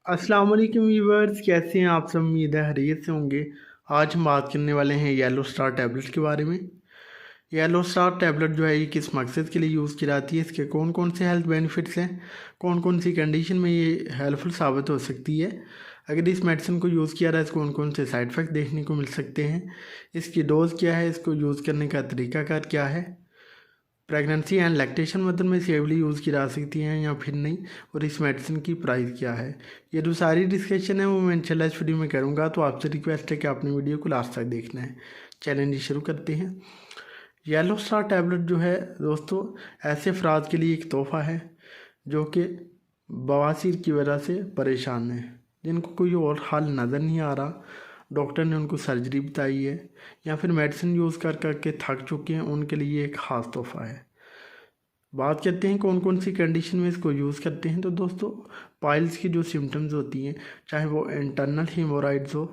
अस्सलाम वालेकुम व्यूवर्स, कैसे हैं आप सब। उम्मीद है खैरियत से होंगे। आज हम बात करने वाले हैं येलो स्टार टैबलेट के बारे में। येलो स्टार टैबलेट जो है ये किस मकसद के लिए यूज़ की जाती है, इसके कौन कौन से हेल्थ बेनिफिट्स हैं, कौन कौन सी कंडीशन में ये हेल्पफुल साबित हो सकती है, अगर इस मेडिसिन को यूज़ किया जाए तो कौन कौन से साइड इफ़ेक्ट देखने को मिल सकते हैं, इसकी डोज़ क्या है, इसको यूज़ करने का तरीकाकार क्या है, प्रेगनेंसी एंड लैक्टेशन मदर में सेवली यूज़ की जा सकती हैं या फिर नहीं, और इस मेडिसिन की प्राइस क्या है। ये जो सारी डिस्कशन है वो मैं इंशाल्लाह इस वीडियो में करूँगा, तो आपसे रिक्वेस्ट है कि आपने वीडियो को लास्ट तक देखना है। चैलेंज शुरू करते हैं। येलो स्टार टैबलेट जो है दोस्तों, ऐसे अफराद के लिए एक तोहफ़ा है जो कि बवासीर की वजह से परेशान है, जिनको कोई और हल नज़र नहीं आ रहा, डॉक्टर ने उनको सर्जरी बताई है या फिर मेडिसिन यूज़ कर करके थक चुके हैं, उनके लिए एक ख़ास तोहफ़ा है। बात करते हैं कौन कौन सी कंडीशन में इसको यूज़ करते हैं। तो दोस्तों, पाइल्स की जो सिम्टम्स होती हैं, चाहे वो इंटरनल हीमोराइड्स हो,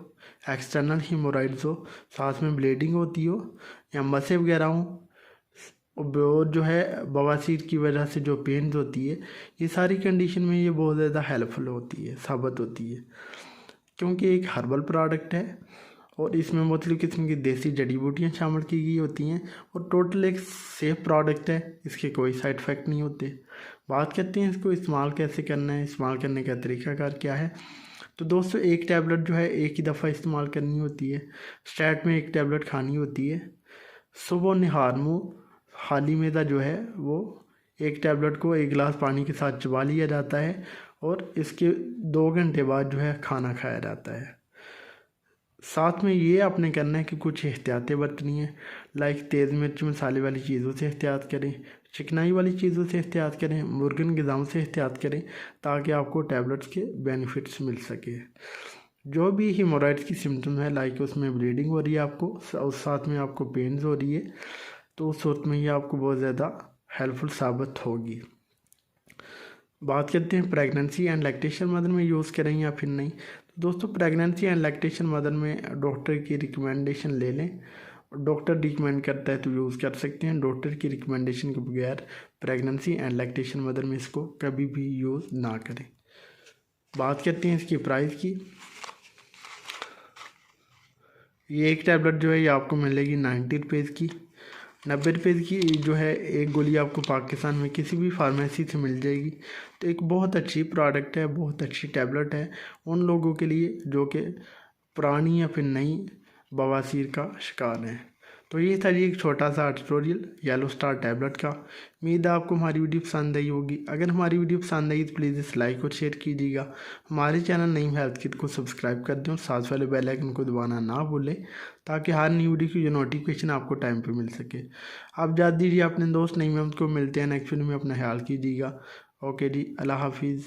एक्सटर्नल हीमोराइड्स हो, साथ में ब्लीडिंग होती हो या मसे वगैरह हो, और जो है बवासीर की वजह से जो पेन्स होती है, ये सारी कंडीशन में ये बहुत ज़्यादा हेल्पफुल होती है, साबित होती है, क्योंकि एक हर्बल प्रोडक्ट है और इसमें मुख्तलिफ़ किस्म की देसी जड़ी बूटियाँ शामिल की गई होती हैं और टोटल एक सेफ़ प्रोडक्ट है, इसके कोई साइड इफ़ेक्ट नहीं होते। बात करते हैं इसको इस्तेमाल कैसे करना है, इस्तेमाल करने का तरीकाकार क्या है। तो दोस्तों, एक टैबलेट जो है एक ही दफ़ा इस्तेमाल करनी होती है। स्टार्ट में एक टैबलेट खानी होती है। सुबह निहार मुँह खाली मैदा जो है वो एक टैबलेट को एक गिलास पानी के साथ चबा लिया जाता है और इसके 2 घंटे बाद जो है खाना खाया जाता है। साथ में ये आपने करना है कि कुछ एहतियातें बरतनी है, लाइक तेज़ मिर्च मसाले वाली चीज़ों से एहतियात करें, चिकनाई वाली चीज़ों से एहतियात करें, मुर्गन ग़िज़ाओं से एहतियात करें, ताकि आपको टैबलेट्स के बेनिफिट्स मिल सके। जो भी हीमोराइड्स की सिम्टम है, लाइक उसमें ब्लीडिंग हो रही है आपको और साथ में आपको पेन्स हो रही है, तो उस वक्त में ये आपको बहुत ज़्यादा हेल्पफुल साबित होगी। बात करते हैं प्रेगनेंसी एंड लैक्टेशन मदर में यूज़ करें या फिर नहीं। तो दोस्तों, प्रेगनेंसी एंड लैक्टेशन मदर में डॉक्टर की रिकमेंडेशन ले लें। डॉक्टर रिकमेंड करता है तो यूज़ कर सकते हैं। डॉक्टर की रिकमेंडेशन के बगैर प्रेगनेंसी एंड लैक्टेशन मदर में इसको कभी भी यूज़ ना करें। बात करते हैं इसकी प्राइस की। ये एक टैबलेट जो है ये आपको मिलेगी 90 रुपीज़ की। 90 रुपये की जो है एक गोली आपको पाकिस्तान में किसी भी फार्मेसी से मिल जाएगी। तो एक बहुत अच्छी प्रोडक्ट है, बहुत अच्छी टैबलेट है उन लोगों के लिए जो कि पुरानी या फिर नई बवासीर का शिकार हैं। तो ये था जी एक छोटा सा ट्यूटोरियल येलो स्टार टैबलेट का। उम्मीद है आपको हमारी वीडियो पसंद आई होगी। अगर हमारी वीडियो पसंद आई तो प्लीज़ इस लाइक और शेयर कीजिएगा। हमारे चैनल नईम हेल्थ किट को सब्सक्राइब कर दें और साथ वाले बेल आइकन को दबाना ना भूलें, ताकि हर न्यू वीडियो की जो नोटिफिकेशन आपको टाइम पे मिल सके। आप जा दीजिए अपने दोस्त नईम को। मिलते हैं नेक्स्ट वीडियो में, अपना ख्याल कीजिएगा। ओके जी, अल्लाह हाफिज़।